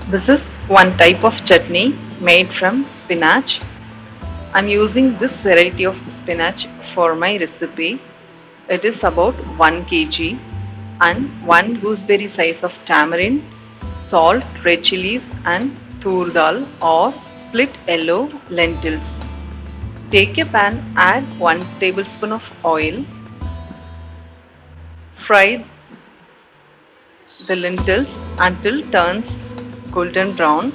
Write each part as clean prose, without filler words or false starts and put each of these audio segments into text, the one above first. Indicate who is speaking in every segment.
Speaker 1: This is one type of chutney made from spinach. I'm using this variety of spinach for my recipe. It is about 1 kg and 1 gooseberry size of tamarind, salt, red chilies and tur dal or split yellow lentils. Take a pan, add 1 tablespoon of oil. Fry the lentils until turns golden brown.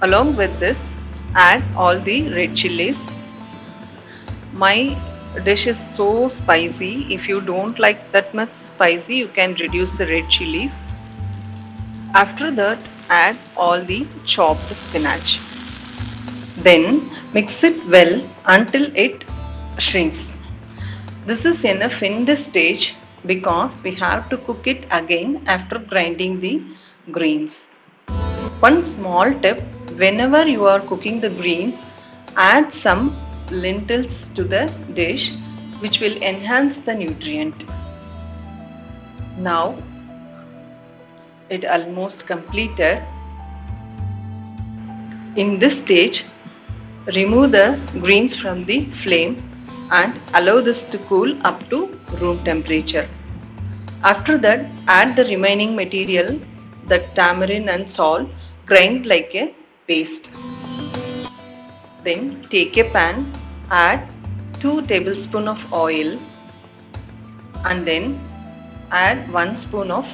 Speaker 1: Along with this, add all the red chilies. My dish is so spicy. If you don't like that much spicy, you can reduce the red chilies. After that, add all the chopped spinach. Then mix it well until it shrinks. This is enough in this stage because we have to cook it again after grinding the greens. One small tip, whenever you are cooking the greens, add some lentils to the dish which will enhance the nutrient. Now it almost completed. In this stage, remove the greens from the flame and allow this to cool up to room temperature. After that, add the remaining material, the tamarind and salt, grind like a paste. Then take a pan, add 2 tablespoons of oil and then add 1 spoon of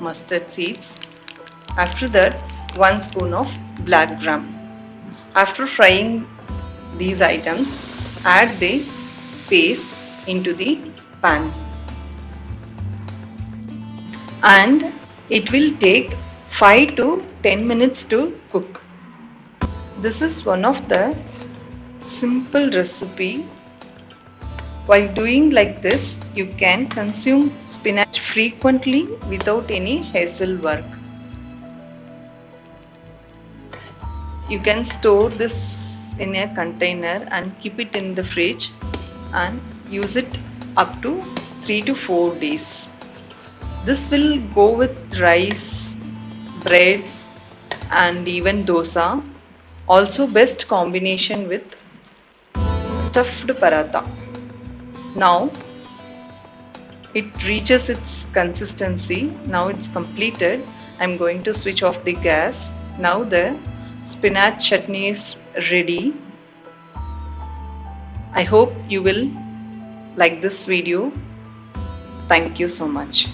Speaker 1: mustard seeds. After that, 1 spoon of black gram. After frying these items, add the paste into the pan and it will take 5 to 10 minutes to cook. This is one of the simple recipe. While doing like this, you can consume spinach frequently without any hassle work. You can store this in a container and keep it in the fridge and use it up to 3 to 4 days. This will go with rice, breads and even dosa. Also best combination with stuffed paratha. Now it reaches its consistency. Now it's completed. I'm going to switch off the gas. Now the spinach chutney is ready. I hope you will like this video. Thank you so much.